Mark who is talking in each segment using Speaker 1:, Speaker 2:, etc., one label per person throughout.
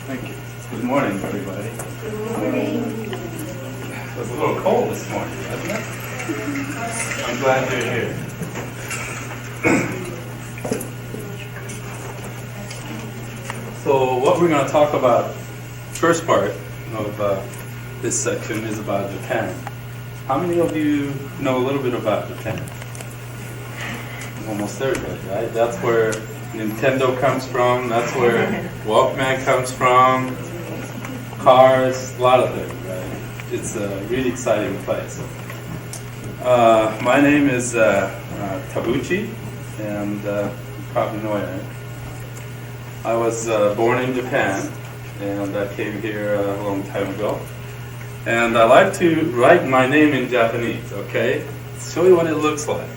Speaker 1: Thank you. Good morning, everybody. Good morning. It was a little cold this morning, wasn't it? I'm glad you're here. So what we're going to talk about, first part of this section is about Japan. How many of you know a little bit about Japan? Almost everybody, right? That's where Nintendo comes from, that's where Walkman comes from, cars, a lot of things, right? It's a really exciting place. My name is Tabuchi, and you probably know it. I was born in Japan, and I came here a long time ago. And I like to write my name in Japanese, okay? Show you what it looks like.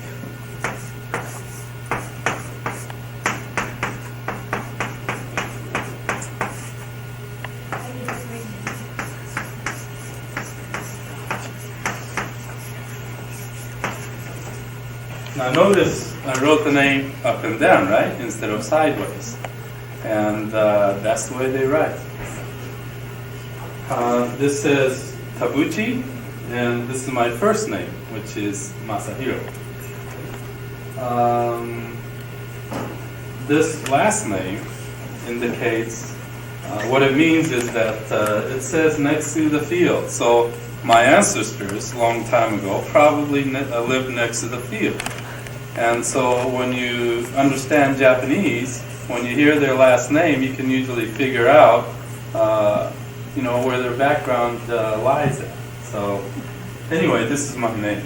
Speaker 1: Now notice I wrote the name up and down, right? Instead of sideways. And that's the way they write. This is Tabuchi, and this is my first name, which is Masahiro. This last name indicates what it means is that it says next to the field. So my ancestors, a long time ago, probably lived next to the field. And so when you understand Japanese, when you hear their last name, you can usually figure out, where their background lies at. So anyway, this is my name.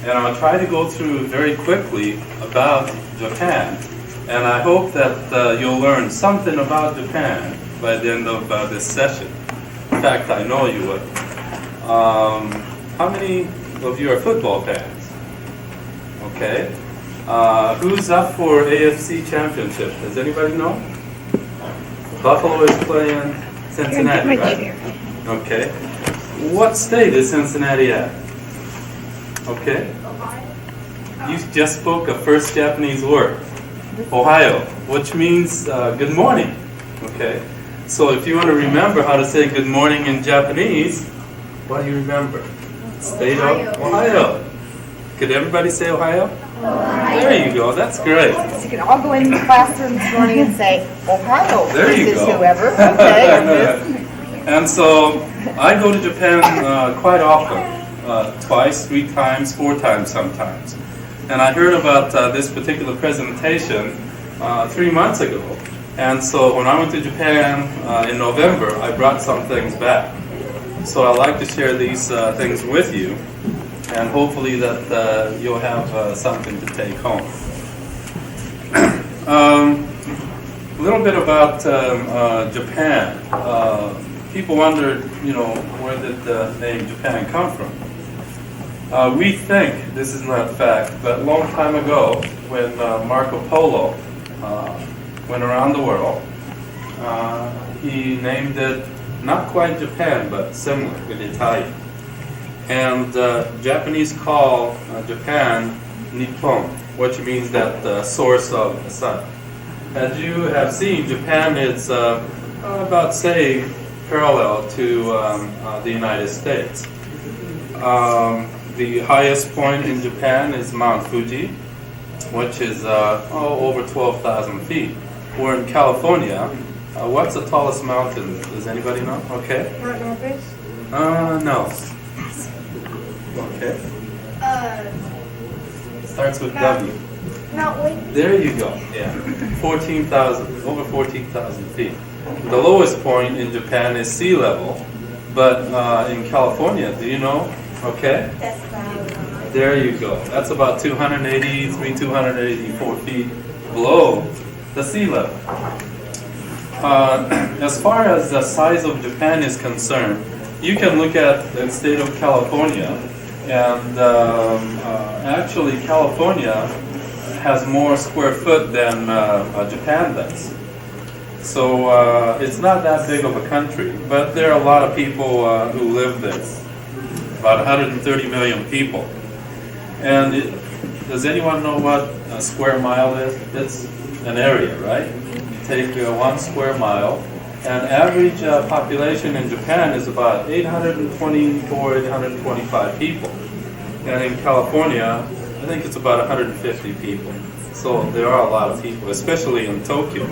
Speaker 1: And I'll try to go through very quickly about Japan. And I hope that you'll learn something about Japan by the end of this session. In fact, I know you would. How many of you are football fans? Okay. Who's up for AFC Championship? Does anybody know? Buffalo is playing Cincinnati, right? Okay. What state is Cincinnati at? Okay. You just spoke a first Japanese word, Ohio, which means good morning. Okay. So if you want to remember how to say good morning in Japanese, what do you remember? State of Ohio. Could everybody say Ohio? Ohio. There you go. That's great.
Speaker 2: So you can all go in the classroom this morning and say, Ohio.
Speaker 1: There you
Speaker 2: this
Speaker 1: go.
Speaker 2: Is whoever. Okay.
Speaker 1: And so I go to Japan quite often, twice, 3 times, 4 times sometimes. And I heard about this particular presentation 3 months ago. And so when I went to Japan in November, I brought some things back. So I'd like to share these things with you, and hopefully that you'll have something to take home. A little bit about Japan. People wonder, where did the name Japan come from? We think, this is not fact, but a long time ago, when Marco Polo went around the world, he named it not quite Japan, but similar in Italian. And Japanese call Japan Nippon, which means that the source of the sun. As you have seen, Japan is about, say, parallel to the United States. The highest point in Japan is Mount Fuji, which is over 12,000 feet. We're in California. What's the tallest mountain? Does anybody know? Okay.
Speaker 2: Mount Everest?
Speaker 1: No. Okay. Starts with W.
Speaker 2: Mount Whitney.
Speaker 1: There you go. Yeah. 14,000, over 14,000 feet. The lowest point in Japan is sea level, but in California, do you know? Okay.
Speaker 2: That's about.
Speaker 1: There you go. That's about 283, 284 feet below the sea level. As far as the size of Japan is concerned, you can look at the state of California, and actually California has more square foot than Japan does. So it's not that big of a country, but there are a lot of people who live there, about 130 million people. And does anyone know what a square mile is? It's an area, right? You take 1 square mile And average population in Japan is about 824, 825 people. And in California, I think it's about 150 people. So there are a lot of people, especially in Tokyo.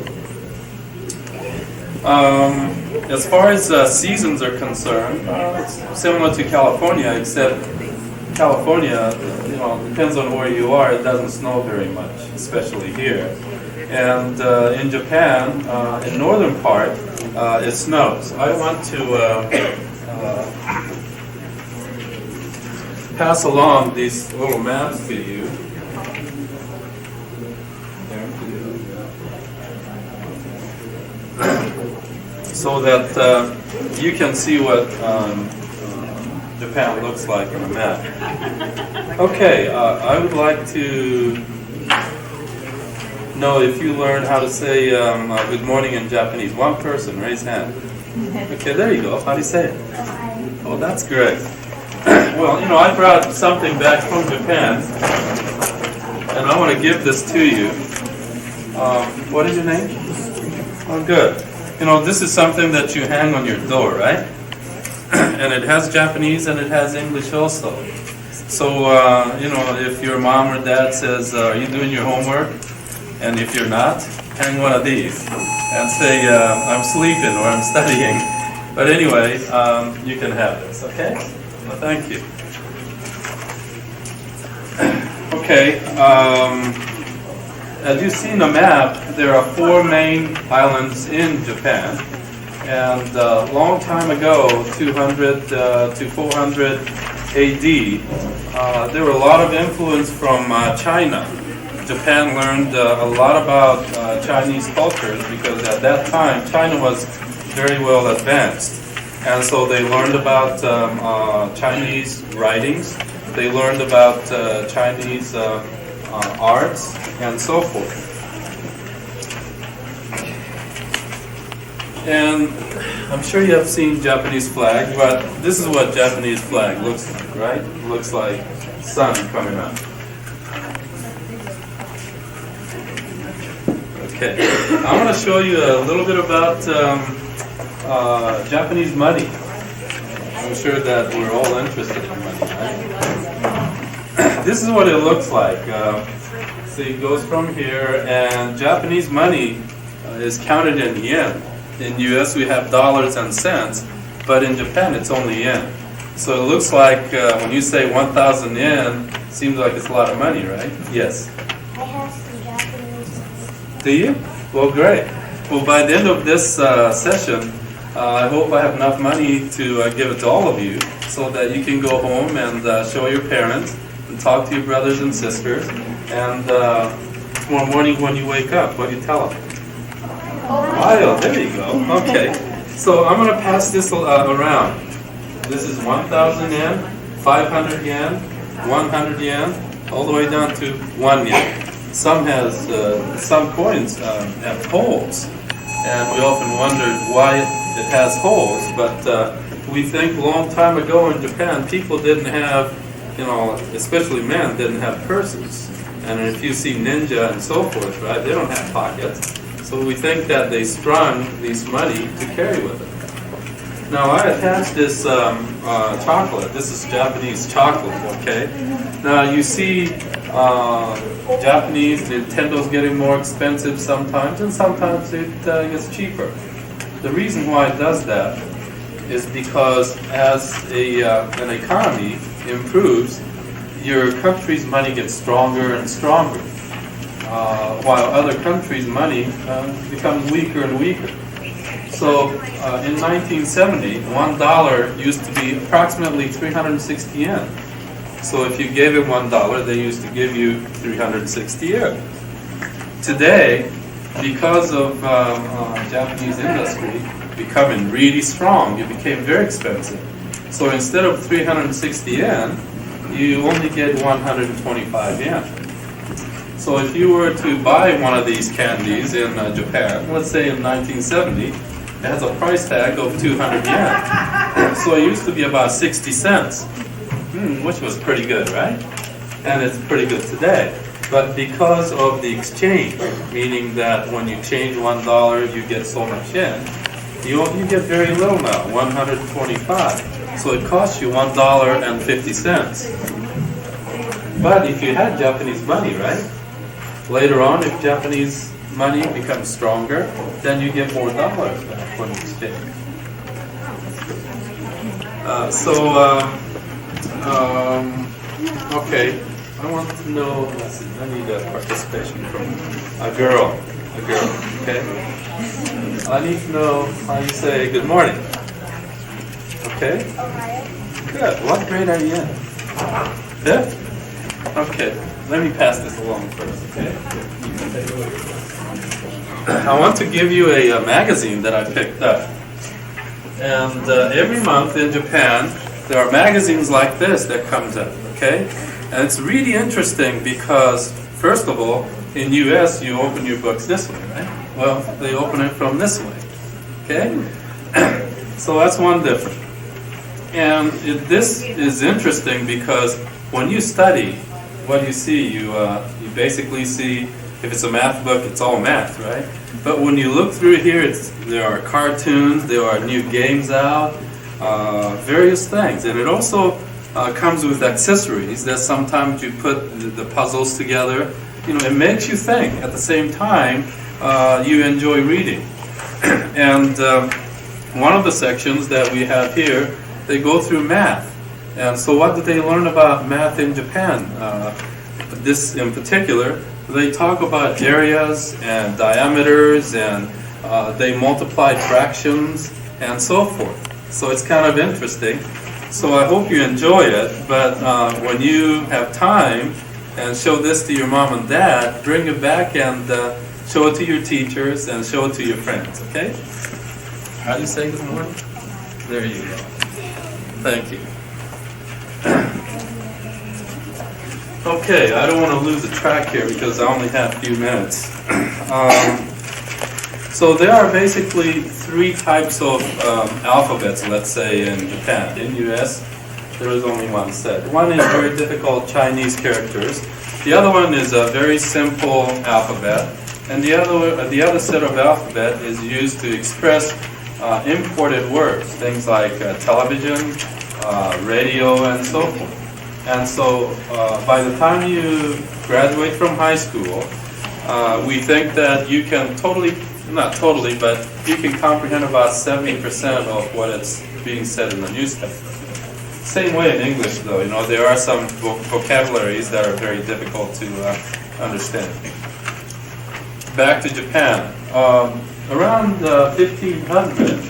Speaker 1: As far as seasons are concerned, it's similar to California, except California, depends on where you are, it doesn't snow very much, especially here. And in Japan, in northern part, it snows. I want to pass along these little maps to you. So that you can see what Japan looks like on a map. Okay, I would like to know if you learn how to say good morning in Japanese. One person, raise hand. Okay, there you go. How do you say it? Oh, that's great. Well, I brought something back from Japan, and I want to give this to you. What is your name? Oh, good. This is something that you hang on your door, right? And it has Japanese and it has English also. So, if your mom or dad says, are you doing your homework? And if you're not, hang one of these and say, I'm sleeping or I'm studying. But anyway, you can have this, okay? Well, thank you. Okay, as you see in the map, there are 4 main islands in Japan. And a long time ago, 200 to 400 AD, there were a lot of influence from China. Japan learned a lot about Chinese cultures because at that time China was very well advanced. And so they learned about Chinese writings, they learned about Chinese arts, and so forth. And I'm sure you have seen Japanese flag, but this is what Japanese flag looks like, right? It looks like sun coming up. Okay, I want to show you a little bit about Japanese money. I'm sure that we're all interested in money, right? This is what it looks like. So it goes from here, and Japanese money is counted in yen. In US we have dollars and cents, but in Japan it's only yen. So it looks like when you say 1,000 yen, seems like it's a lot of money, right? Yes.
Speaker 3: I have some Japanese.
Speaker 1: Do you? Well, great. Well, by the end of this session, I hope I have enough money to give it to all of you so that you can go home and show your parents and talk to your brothers and sisters. And tomorrow morning when you wake up, what do you tell them? Ohio, there you go. Okay. So I'm going to pass this around. This is 1,000 yen, 500 yen, 100 yen, all the way down to 1 yen. Some coins have holes, and we often wondered why it has holes. But we think a long time ago in Japan, people didn't have, especially men, didn't have purses. And if you see ninja and so forth, right, they don't have pockets. So we think that they strung these money to carry with them. Now I attached this chocolate. This is Japanese chocolate, okay? Now you see Japanese, Nintendo's getting more expensive sometimes, and sometimes it gets cheaper. The reason why it does that is because as an economy improves, your country's money gets stronger and stronger. While other countries' money becomes weaker and weaker. So in 1970, $1 used to be approximately 360 yen. So if you gave him $1, they used to give you 360 yen. Today, because of Japanese industry becoming really strong, it became very expensive. So instead of 360 yen, you only get 125 yen. So if you were to buy one of these candies in Japan, let's say in 1970, it has a price tag of 200 yen. So it used to be about 60 cents, which was pretty good, right? And it's pretty good today. But because of the exchange, meaning that when you change $1, you get so much yen, You get very little now, 125. So it costs you $1.50. But if you had Japanese money, right? Later on, if Japanese money becomes stronger, then you get more dollars back when you exchange. Okay, I want to know, let's see, I need a participation from a girl, okay? I need to know how you say good morning, okay? Good, what grade are you in? Fifth? Okay, let me pass this along first, okay? I want to give you a magazine that I picked up. And every month in Japan, there are magazines like this that comes out, okay? And it's really interesting because, first of all, in US, you open your books this way, right? Well, they open it from this way, okay? So that's one difference. And this is interesting because when you study, what you see, you basically see, if it's a math book, it's all math, right? But when you look through here, there are cartoons, there are new games out, various things. And it also comes with accessories that sometimes you put the puzzles together. You know, it makes you think. At the same time, you enjoy reading. And one of the sections that we have here, they go through math. And so what do they learn about math in Japan? This in particular, they talk about areas and diameters, and they multiply fractions and so forth. So it's kind of interesting. So I hope you enjoy it, but when you have time and show this to your mom and dad, bring it back and show it to your teachers and show it to your friends, okay? How do you say good morning? There you go. Thank you. Okay, I don't want to lose the track here because I only have a few minutes. So there are basically three types of alphabets, let's say, in Japan. In US, there is only one set. One is very difficult Chinese characters. The other one is a very simple alphabet. And the other set of alphabet is used to express imported words, things like television, radio, and so forth. And so by the time you graduate from high school, we think that you can not totally, but you can comprehend about 70% of what is being said in the newspaper. Same way in English, though. You know, there are some vocabularies that are very difficult to understand. Back to Japan. Around 1500,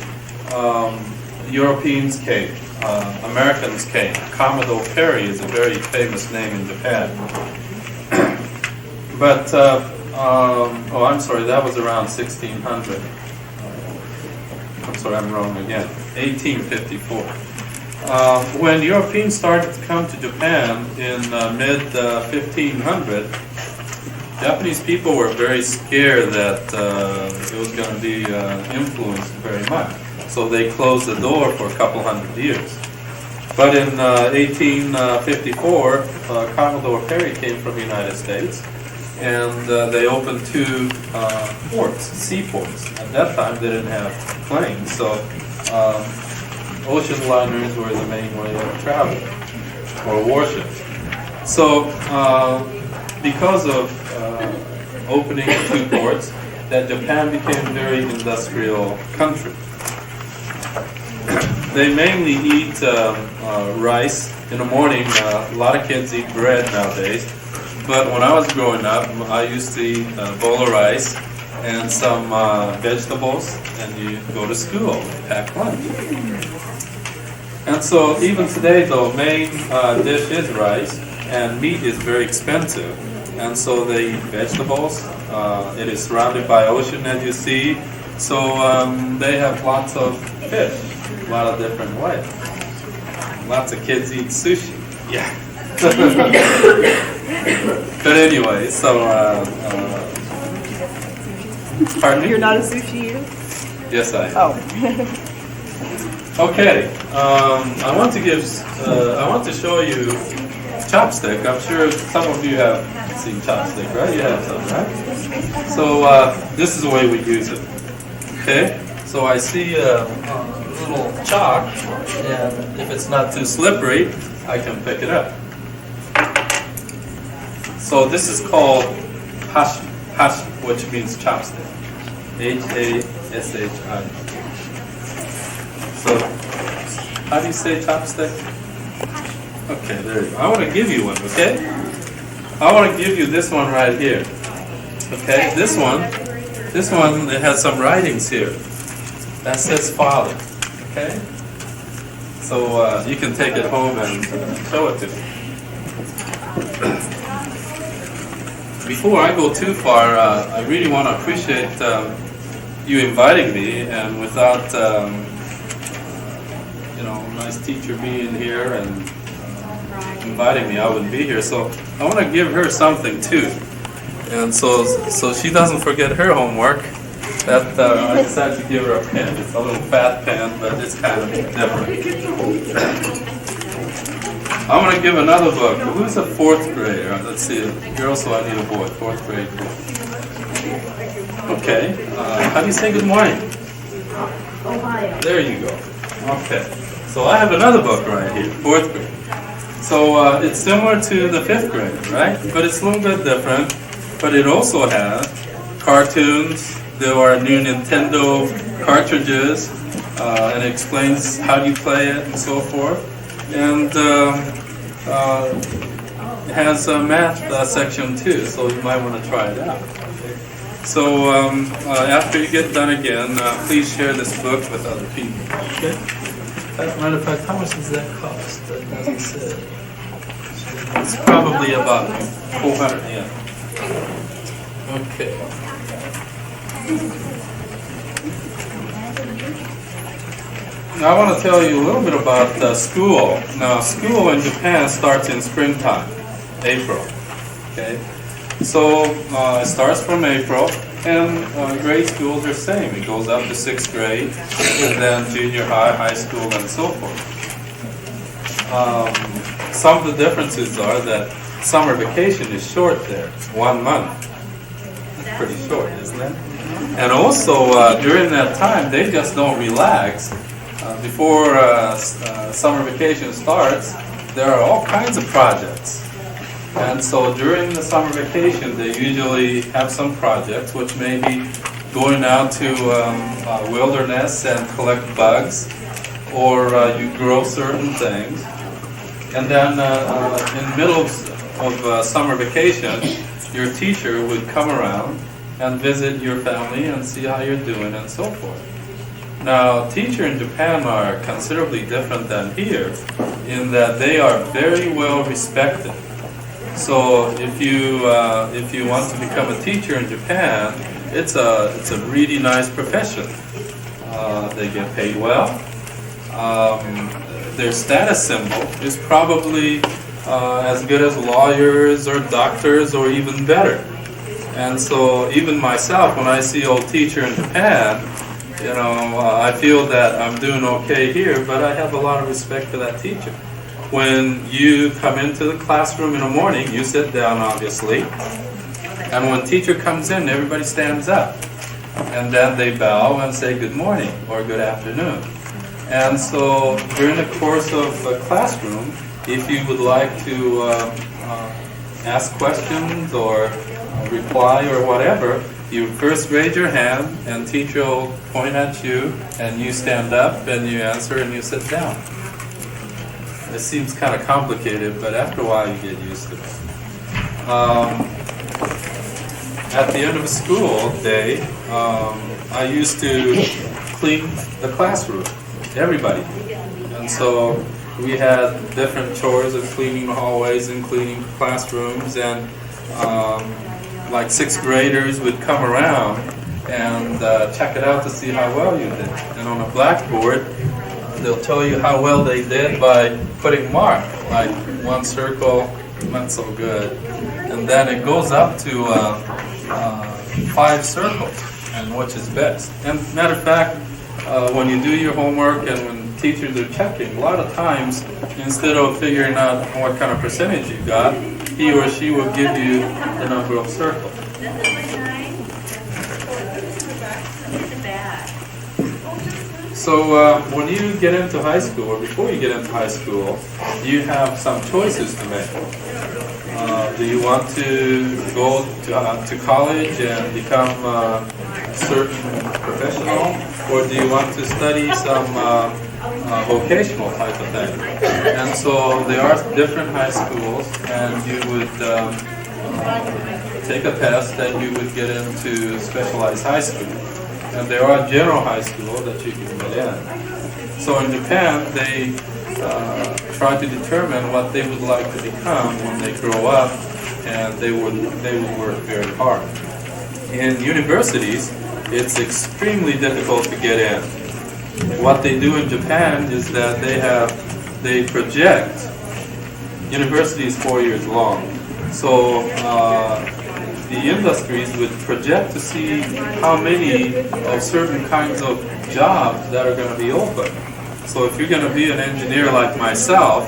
Speaker 1: Europeans came. Americans came. Commodore Perry is a very famous name in Japan. But, I'm sorry, that was around 1600. I'm sorry, I'm wrong again. 1854. When Europeans started to come to Japan in mid-1500, Japanese people were very scared that it was going to be influenced very much. So they closed the door for a couple hundred years. But in 1854, Commodore Perry came from the United States, and they opened two ports, seaports. At that time, they didn't have planes, so ocean liners were the main way of travel, or warships. So because of opening two ports, that Japan became a very industrial country. They mainly eat rice in the morning. A lot of kids eat bread nowadays. But when I was growing up, I used to eat a bowl of rice and some vegetables, and you go to school, pack lunch. And so even today, the main dish is rice, and meat is very expensive. And so they eat vegetables. It is surrounded by ocean, as you see. So they have lots of fish. A lot of different ways. Lots of kids eat sushi. Yeah. But anyway, so pardon me?
Speaker 2: You're not a sushi eater?
Speaker 1: Yes, I am.
Speaker 2: Oh.
Speaker 1: Okay. I want to show you chopstick. I'm sure some of you have seen chopstick, right? You have some, right? So this is the way we use it. Okay. So I see a little chalk, and if it's not too slippery, I can pick it up. So this is called hashi, which means chopstick. H-A-S-H-I. So, how do you say chopstick? Okay, there you go. I want to give you one, okay? I want to give you this one right here. Okay, this one, it has some writings here. That says father, okay? So you can take it home and show it to me. Before I go too far, I really want to appreciate you inviting me, and without nice teacher being here and inviting me, I wouldn't be here. So I want to give her something too, and so she doesn't forget her homework. That I decided to give her a pen. It's a little fat pen, but it's kind of different. I'm going to give another book. Who's a fourth grader? Let's see. Girls, so I need a boy. Fourth grade book. Okay. How do you say good morning? There you go. Okay. So I have another book right here, fourth grade. So it's similar to the fifth grade, right? But it's a little bit different. But it also has cartoons. There are new Nintendo cartridges, and it explains how you play it and so forth. And it has a math section too, so you might want to try it out. So after you get done again, please share this book with other people. Okay? As a matter of fact, how much does that cost? That doesn't say. It's probably about 400 yen. Okay. Now I want to tell you a little bit about school. Now, school in Japan starts in springtime, April. Okay, so it starts from April, and grade schools are the same. It goes up to 6th grade, and then junior high, high school, and so forth. Some of the differences are that summer vacation is short there, 1 month. That's pretty short, isn't it? And also, during that time, they just don't relax. Before summer vacation starts, there are all kinds of projects. And so during the summer vacation, they usually have some projects, which may be going out to wilderness and collect bugs, or you grow certain things. And then in the middle of summer vacation, your teacher would come around and visit your family and see how you're doing and so forth. Now, teachers in Japan are considerably different than here in that they are very well respected. So if you want to become a teacher in Japan, it's a really nice profession. They get paid well. Their status symbol is probably as good as lawyers or doctors or even better. And so even myself, when I see old teacher in Japan, I feel that I'm doing okay here, but I have a lot of respect for that teacher. When you come into the classroom in the morning, you sit down, obviously. And when teacher comes in, everybody stands up. And then they bow and say good morning or good afternoon. And so during the course of the classroom, if you would like to ask questions or reply or whatever, you first raise your hand and teacher will point at you and you stand up and you answer and you sit down. It seems kind of complicated, but after a while you get used to it. At the end of a school day, I used to clean the classroom, everybody. And so we had different chores of cleaning the hallways and cleaning classrooms, and like 6th graders would come around and check it out to see how well you did. And on a blackboard, they'll tell you how well they did by putting mark, like one circle, not so good. And then it goes up to 5 circles, and which is best. And matter of fact, when you do your homework and when teachers are checking, a lot of times, instead of figuring out what kind of percentage you got, he or she will give you the number of circles. So when you get into high school, or before you get into high school, you have some choices to make. Do you want to go to college and become a certain professional, or do you want to study some vocational type of thing? And so there are different high schools, and you would take a test and you would get into specialized high school. And there are general high schools that you can get in. So in Japan, they try to determine what they would like to become when they grow up, and they would work very hard. In universities, it's extremely difficult to get in. What they do in Japan is that they project. University is 4 years long, so the industries would project to see how many of certain kinds of jobs that are going to be open. So if you're going to be an engineer like myself,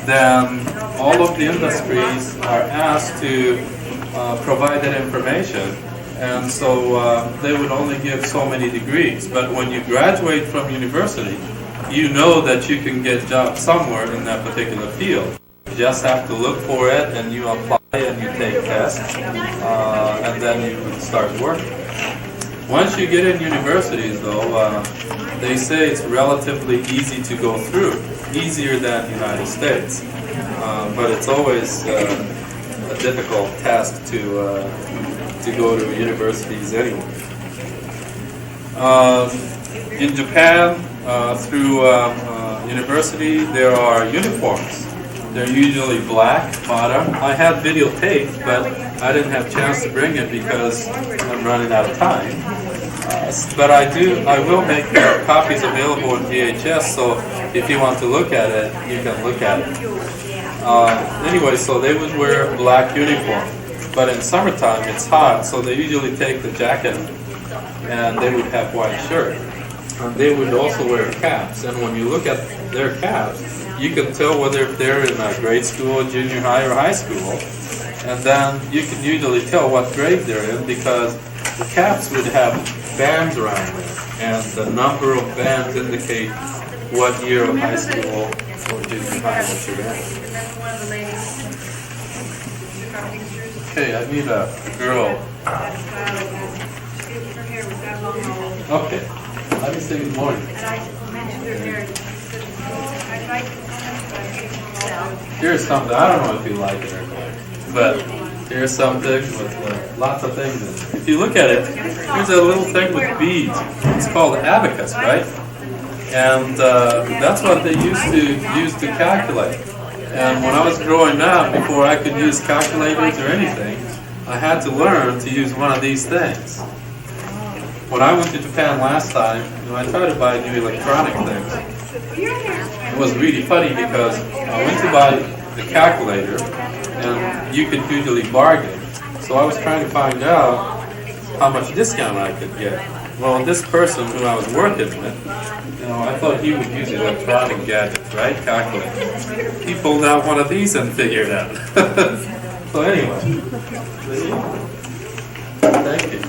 Speaker 1: then all of the industries are asked to provide that information. And so they would only give so many degrees. But when you graduate from university, you know that you can get jobs somewhere in that particular field. You just have to look for it, and you apply and you take tests, and then you start working. Once you get in universities, though, they say it's relatively easy to go through, easier than the United States. But it's always a difficult task to go to universities anyway. In Japan, through university, there are uniforms. They're usually black bottom. I had videotape, but I didn't have a chance to bring it because I'm running out of time. But I will make copies available in VHS, so if you want to look at it, you can look at it. Anyway, so they would wear black uniform. But in summertime, it's hot, so they usually take the jacket and they would have white shirt. And they would also wear caps, and when you look at their caps, you can tell whether they're in a grade school, junior high, or high school. And then you can usually tell what grade they're in because the caps would have bands around them, and the number of bands indicate what year of high school or junior high that you're in. Okay, I need a girl. Okay, let me say good morning. Here's something, I don't know if you like it or not, but here's something with lots of things in it. If you look at it, here's a little thing with beads. It's called abacus, right? And that's what they used to calculate. And when I was growing up, before I could use calculators or anything, I had to learn to use one of these things. When I went to Japan last time, I tried to buy new electronic things. It was really funny because I went to buy the calculator, and you could usually bargain. So I was trying to find out how much discount I could get. Well, this person who I was working with, I thought he would use electronic gadgets, right? Calculators. He pulled out one of these and figured out. So anyway, thank you.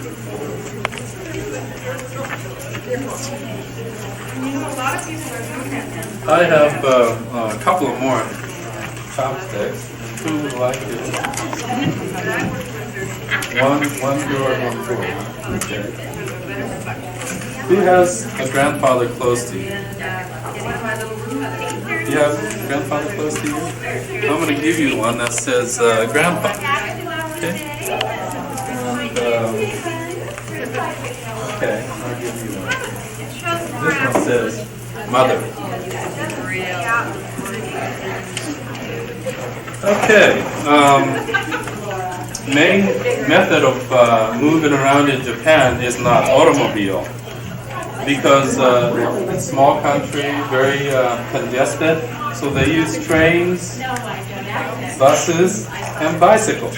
Speaker 1: I have a couple of more chopsticks. Who would like it? One door, one door. Okay. Who has a grandfather close to you? You have a grandfather close to you? I'm going to give you one that says grandpa. Okay? And, okay, I'll give you one. This one says mother. Okay. Main method of moving around in Japan is not automobile, because it's a small country, very congested, so they use trains, buses, and bicycles.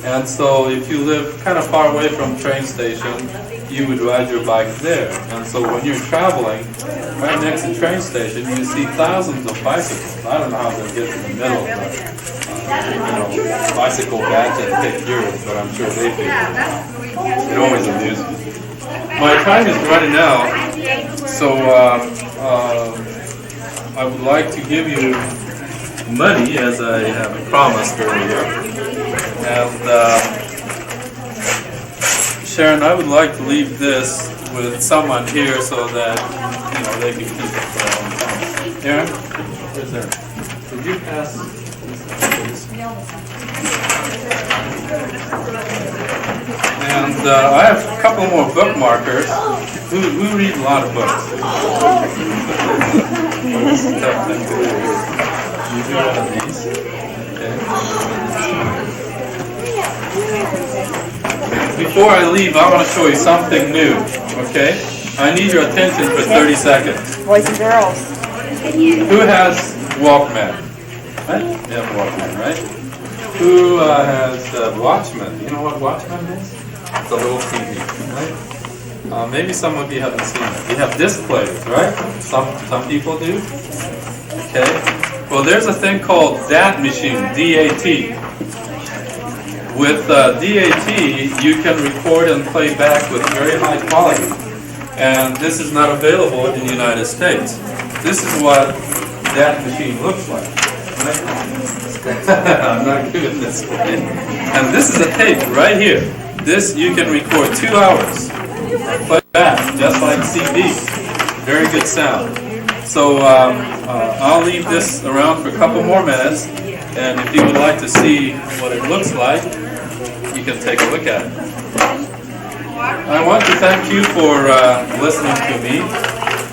Speaker 1: And so if you live kind of far away from train station, you would ride your bike there. And so when you're traveling, right next to the train station, you see thousands of bicycles. I don't know how they'll get to the middle of the bicycle badge and pick yours, but I'm sure they do. It always amuses me. My time is running out, So I would like to give you money, as I have promised earlier. And Sharon, I would like to leave this with someone here so that they can keep it for a long time. Aaron, where's Aaron? Would you pass this, please? And I have a couple more bookmarkers. We read a lot of books. You do one of these. Okay. Before I leave, I want to show you something new. Okay? I need your attention for 30 seconds.
Speaker 2: Boys and girls.
Speaker 1: Who has Walkman? Right? You have Walkman, right? Who has Watchman? You know what Watchman is? It's a little TV, right? Maybe some of you haven't seen it. You have disc players, right? Some people do. Okay. Well, there's a thing called DAT machine, D-A-T. With DAT, you can record and play back with very high quality. And this is not available in the United States. This is what DAT machine looks like. Right? I'm not good at this one. And this is a tape right here. This you can record 2 hours. Play back, just like CDs. Very good sound. So I'll leave this around for a couple more minutes, and if you would like to see what it looks like, you can take a look at it. I want to thank you for listening to me,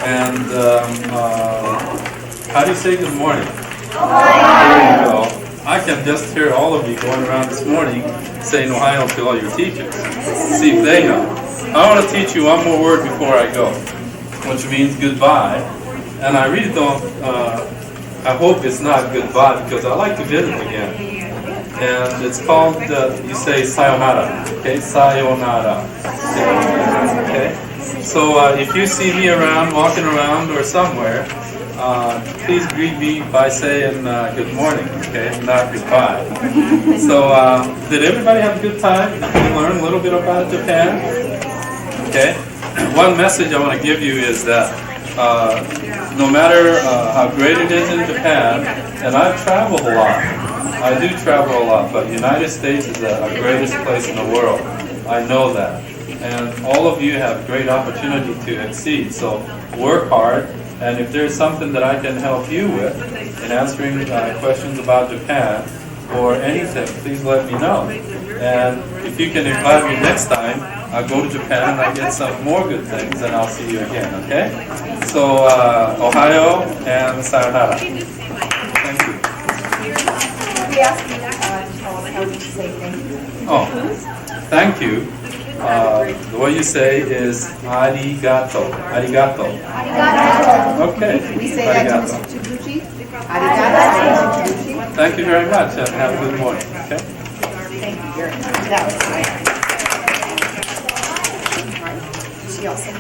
Speaker 1: and how do you say good morning? There you go. I can just hear all of you going around this morning saying Ohio to all your teachers. See if they know. I want to teach you one more word before I go, which means goodbye. And I really don't, I hope it's not goodbye, because I like to visit again. And it's called, you say sayonara, okay? Sayonara. Okay? So if you see me around, walking around or somewhere, please greet me by saying good morning, okay? Not goodbye. So did everybody have a good time? Did you learn a little bit about Japan? Okay? One message I want to give you is that no matter how great it is in Japan, and I've traveled a lot, I do travel a lot, but the United States is the greatest place in the world. I know that. And all of you have great opportunity to exceed, so work hard, and if there's something that I can help you with in answering questions about Japan or anything, please let me know. And if you can invite me next time, I'll go to Japan and I get some more good things, and I'll see you again, okay? So, Ohio and sayonara. Thank you.
Speaker 2: We asked you to tell us how we say thank you.
Speaker 1: Oh, thank you. The way you say is arigato. Arigato. Okay.
Speaker 2: We say that to
Speaker 1: Arigato.
Speaker 2: Mr. Tabuchi. Arigato.
Speaker 1: Thank you very much, and have a good morning, okay?
Speaker 2: Thank you, Gary. That was great. She also